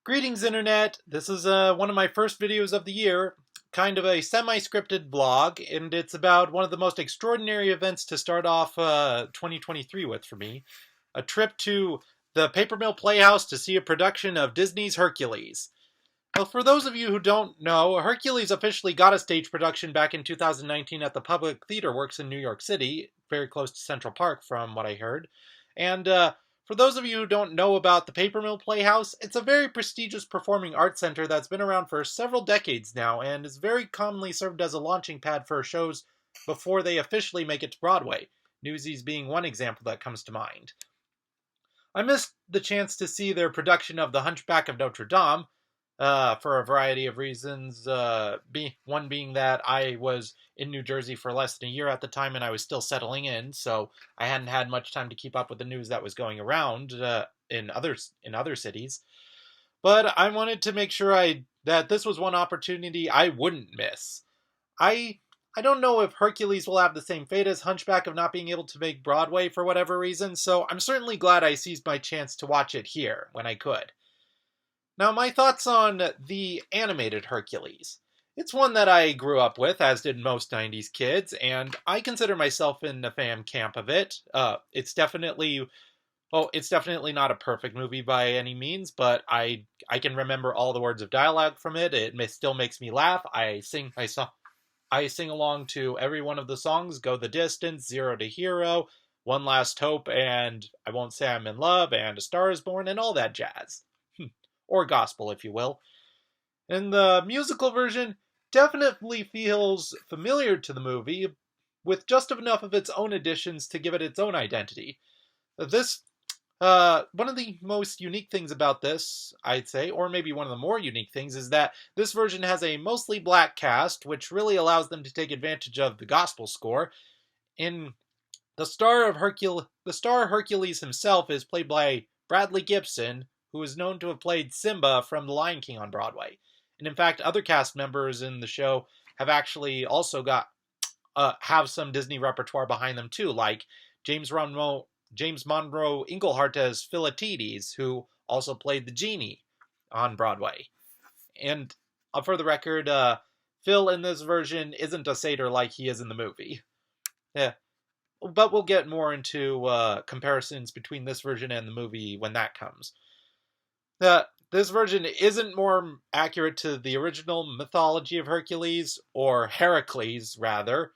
Greetings, Internet. This is one of my first videos of the year, kind of a semi-scripted vlog, and it's about one of the most extraordinary events to start off 2023 with for me. A trip to the PaperMill Playhouse to see a production of Disney's Hercules. Well, for those of you who don't know, Hercules officially got a stage production back in 2019 at the Public Theater Works in New York City, very close to Central Park from what I heard. And for those of you who don't know about the PaperMill Playhouse, it's a very prestigious performing arts center that's been around for several decades now and is very commonly served as a launching pad for shows before they officially make it to Broadway, Newsies being one example that comes to mind. I missed the chance to see their production of The Hunchback of Notre Dame, for a variety of reasons, one being that I was in New Jersey for less than a year at the time and I was still settling in, so I hadn't had much time to keep up with the news that was going around in other cities. But I wanted to make sure that this was one opportunity I wouldn't miss. I don't know if Hercules will have the same fate as Hunchback of not being able to make Broadway for whatever reason, so I'm certainly glad I seized my chance to watch it here when I could. Now, my thoughts on the animated Hercules. It's one that I grew up with, as did most 90s kids, and I consider myself in the fan camp of it. It's definitely not a perfect movie by any means, but I can remember all the words of dialogue from it. It still makes me laugh. I sing along to every one of the songs: Go the Distance, Zero to Hero, One Last Hope, and I Won't Say I'm in Love, and A Star is Born, and all that jazz. Or gospel, if you will. And the musical version definitely feels familiar to the movie, with just enough of its own additions to give it its own identity. One of the most unique things about this, I'd say, or maybe one of the more unique things, is that this version has a mostly black cast, which really allows them to take advantage of the gospel score. The star Hercules himself is played by Bradley Gibson, who is known to have played Simba from The Lion King on Broadway. And in fact, other cast members in the show have actually also have some Disney repertoire behind them too, like James Monroe Iglehart as Philatides, who also played the genie on Broadway. And for the record, Phil in this version isn't a satyr like he is in the movie. Yeah. But we'll get more into comparisons between this version and the movie when that comes. This version isn't more accurate to the original mythology of Hercules, or Heracles, rather.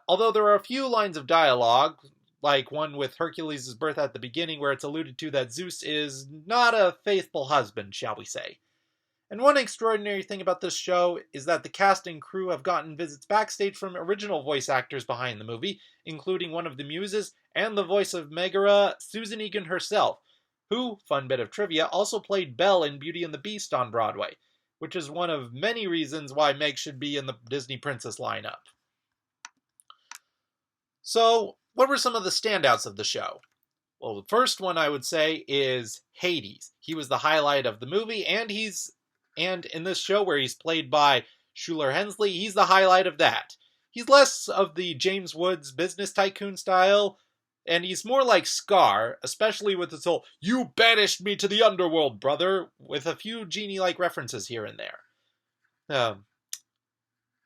Although there are a few lines of dialogue, like one with Hercules' birth at the beginning, where it's alluded to that Zeus is not a faithful husband, shall we say. And one extraordinary thing about this show is that the cast and crew have gotten visits backstage from original voice actors behind the movie, including one of the muses and the voice of Megara, Susan Egan herself, who, fun bit of trivia, also played Belle in Beauty and the Beast on Broadway, which is one of many reasons why Meg should be in the Disney Princess lineup. So, what were some of the standouts of the show? Well, the first one I would say is Hades. He was the highlight of the movie, and in this show where he's played by Shuler Hensley, he's the highlight of that. He's less of the James Woods business tycoon style, and he's more like Scar, especially with his whole "you banished me to the underworld, brother," with a few genie-like references here and there.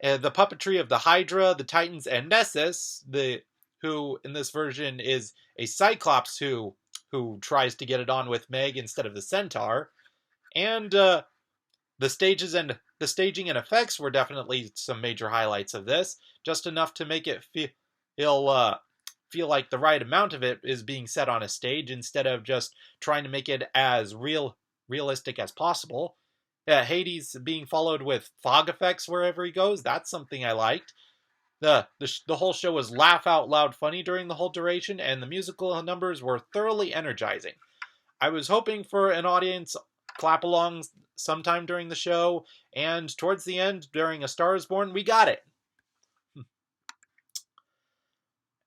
The puppetry of the Hydra, the Titans, and Nessus, who in this version is a Cyclops who tries to get it on with Meg instead of the Centaur, and the staging and effects were definitely some major highlights of this, just enough to make it feel like the right amount of it is being set on a stage instead of just trying to make it as realistic as possible. Hades being followed with fog effects wherever he goes, that's something I liked. The whole show was laugh out loud funny during the whole duration, and the musical numbers were thoroughly energizing. I was hoping for an audience clap along sometime during the show, and towards the end, during A Star is Born, we got it.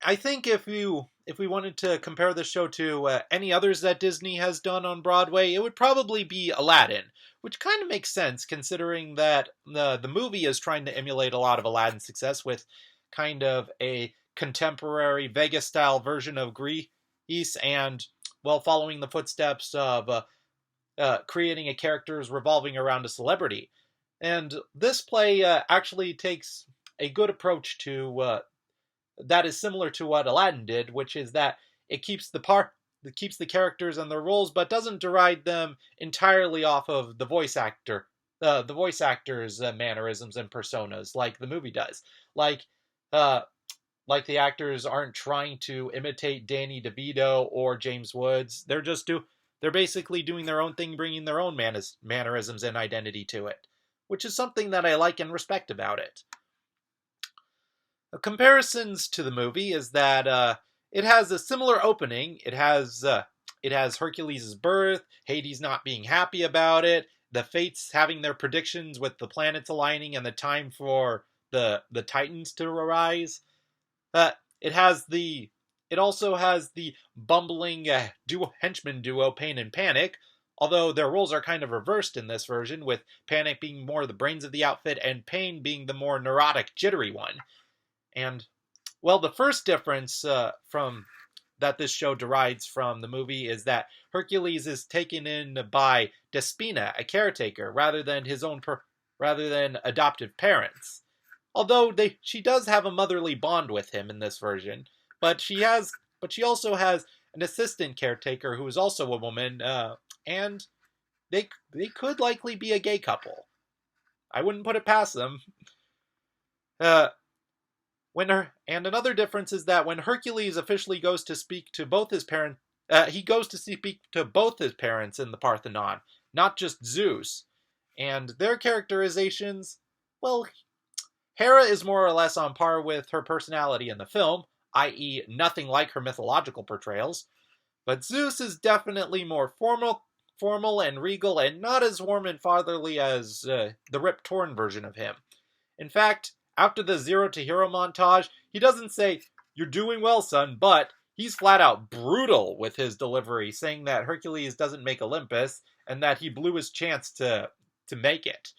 I think if we wanted to compare the show to any others that Disney has done on Broadway, it would probably be Aladdin, which kind of makes sense considering that the movie is trying to emulate a lot of Aladdin's success with kind of a contemporary Vegas-style version of Greece, and, well, following the footsteps of creating a characters revolving around a celebrity. And this play actually takes a good approach to that is similar to what Aladdin did, which is that it keeps the characters and their roles, but doesn't deride them entirely off of the voice actors' mannerisms and personas, like the movie does. Like, uh, like the actors aren't trying to imitate Danny DeVito or James Woods. They're basically doing their own thing, bringing their own mannerisms and identity to it, which is something that I like and respect about it. Comparisons to the movie is that it has a similar opening. It has Hercules' birth, Hades not being happy about it, the Fates having their predictions with the planets aligning and the time for the Titans to arise. Uh, it has the it also has the bumbling henchman duo Pain and Panic, although their roles are kind of reversed in this version, with Panic being more the brains of the outfit and Pain being the more neurotic, jittery one. And, well, the first difference from that this show derides from the movie is that Hercules is taken in by Despina, a caretaker, rather than adoptive parents. Although she does have a motherly bond with him in this version, but she also has an assistant caretaker who is also a woman, and they could likely be a gay couple. I wouldn't put it past them. And another difference is that when Hercules officially goes to speak to both his parents, he goes to speak to both his parents in the Parthenon, not just Zeus. And their characterizations, well, Hera is more or less on par with her personality in the film, i.e., nothing like her mythological portrayals. But Zeus is definitely more formal and regal, and not as warm and fatherly as the Rip Torn version of him. In fact, after the Zero to Hero montage, he doesn't say, "You're doing well, son," but he's flat out brutal with his delivery, saying that Hercules doesn't make Olympus, and that he blew his chance to make it.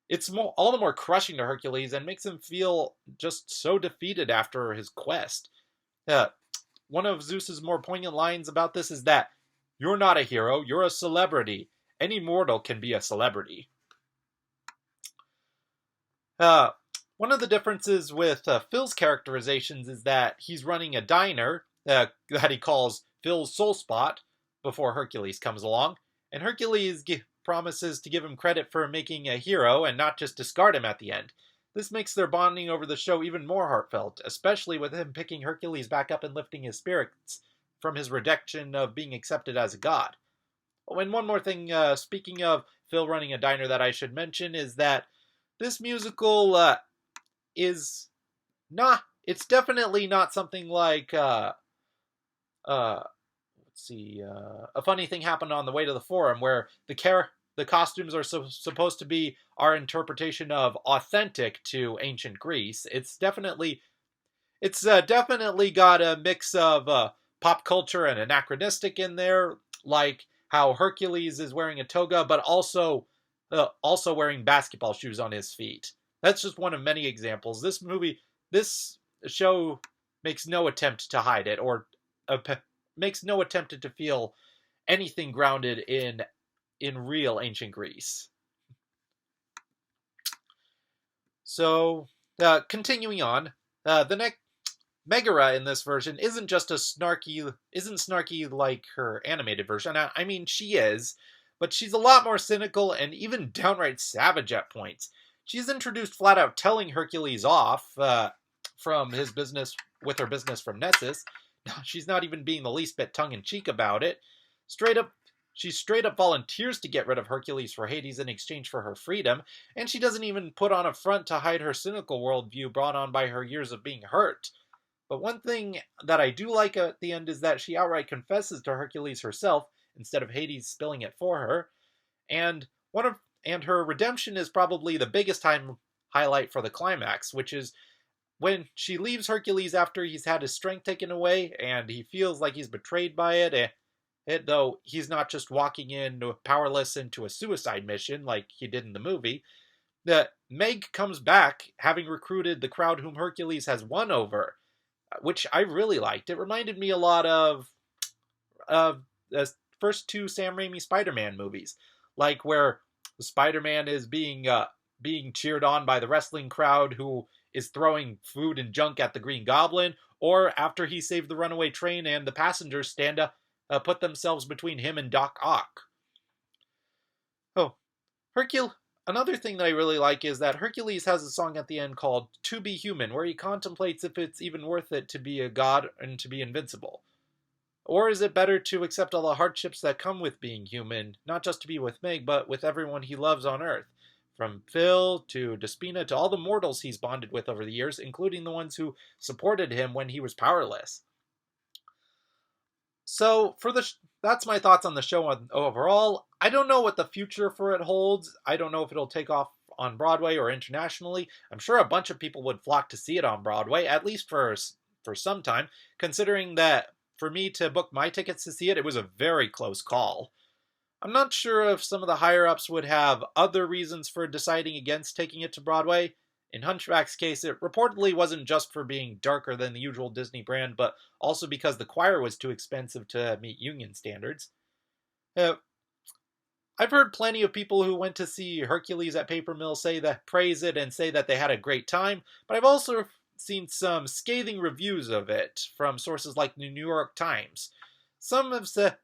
It's all the more crushing to Hercules and makes him feel just so defeated after his quest. One of Zeus's more poignant lines about this is that, "You're not a hero, you're a celebrity. Any mortal can be a celebrity." One of the differences with Phil's characterizations is that he's running a diner that he calls Phil's Soul Spot before Hercules comes along, and Hercules promises to give him credit for making a hero and not just discard him at the end. This makes their bonding over the show even more heartfelt, especially with him picking Hercules back up and lifting his spirits from his rejection of being accepted as a god. Oh, and one more thing, speaking of Phil running a diner that I should mention, is that this musical it's definitely not something like, let's see, A Funny Thing Happened on the Way to the Forum, where the costumes are supposed to be our interpretation of authentic to ancient Greece. It's definitely got a mix of pop culture and anachronistic in there, like how Hercules is wearing a toga, but also wearing basketball shoes on his feet. That's just one of many examples. This show makes no attempt to hide it, or makes no attempt to feel anything grounded in real ancient Greece. So, continuing on, the next Megara in this version isn't snarky like her animated version. I mean, she is, but she's a lot more cynical and even downright savage at points. She's introduced flat out telling Hercules off from his business with her business from Nessus. She's not even being the least bit tongue-in-cheek about it. She straight up volunteers to get rid of Hercules for Hades in exchange for her freedom, and she doesn't even put on a front to hide her cynical worldview brought on by her years of being hurt. But one thing that I do like at the end is that she outright confesses to Hercules herself, instead of Hades spilling it for her, and her redemption is probably the biggest highlight for the climax, which is when she leaves Hercules after he's had his strength taken away, and he feels like he's betrayed by it, though he's not just walking in powerless into a suicide mission like he did in the movie. Meg comes back, having recruited the crowd whom Hercules has won over, which I really liked. It reminded me a lot of first two Sam Raimi Spider-Man movies, like where Spider-Man is being cheered on by the wrestling crowd who is throwing food and junk at the Green Goblin, or after he saved the runaway train and the passengers stand up, put themselves between him and Doc Ock. Oh, Hercule. Another thing that I really like is that Hercules has a song at the end called "To Be Human," where he contemplates if it's even worth it to be a god and to be invincible. Or is it better to accept all the hardships that come with being human, not just to be with Meg, but with everyone he loves on Earth? From Phil to Despina to all the mortals he's bonded with over the years, including the ones who supported him when he was powerless. So that's my thoughts on the show overall. I don't know what the future for it holds. I don't know if it'll take off on Broadway or internationally. I'm sure a bunch of people would flock to see it on Broadway, at least for some time, considering that for me to book my tickets to see it, it was a very close call. I'm not sure if some of the higher-ups would have other reasons for deciding against taking it to Broadway. In Hunchback's case, it reportedly wasn't just for being darker than the usual Disney brand, but also because the choir was too expensive to meet union standards. I've heard plenty of people who went to see Hercules at PaperMill praise it and say that they had a great time, but I've also seen some scathing reviews of it from sources like the New York Times. Some have said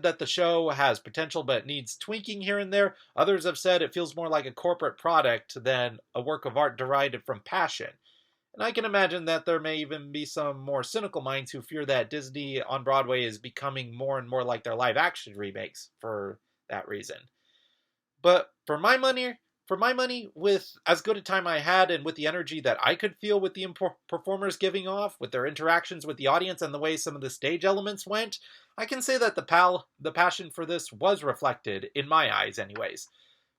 that the show has potential but needs tweaking here and there. Others have said it feels more like a corporate product than a work of art derived from passion. And I can imagine that there may even be some more cynical minds who fear that Disney on Broadway is becoming more and more like their live-action remakes for that reason. But for my money, with as good a time I had and with the energy that I could feel with the performers giving off, with their interactions with the audience and the way some of the stage elements went, I can say that the passion for this was reflected, in my eyes anyways.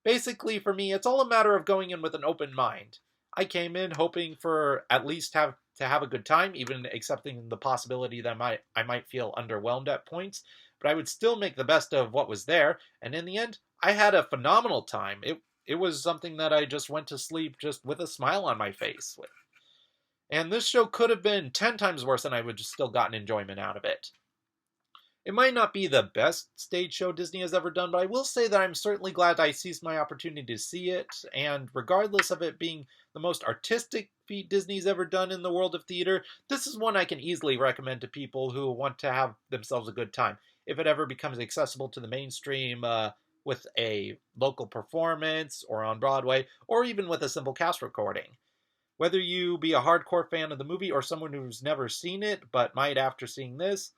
Basically, for me, it's all a matter of going in with an open mind. I came in hoping for at least to have a good time, even accepting the possibility that I might feel underwhelmed at points, but I would still make the best of what was there, and in the end, I had a phenomenal time. It was something that I just went to sleep just with a smile on my face with. And this show could have been 10 times worse and I would have still gotten enjoyment out of it. It might not be the best stage show Disney has ever done, but I will say that I'm certainly glad I seized my opportunity to see it, and regardless of it being the most artistic feat Disney's ever done in the world of theater, this is one I can easily recommend to people who want to have themselves a good time. If it ever becomes accessible to the mainstream, with a local performance, or on Broadway, or even with a simple cast recording. Whether you be a hardcore fan of the movie or someone who's never seen it, but might after seeing this,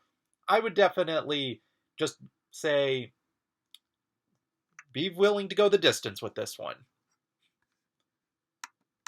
I would definitely just say, be willing to go the distance with this one.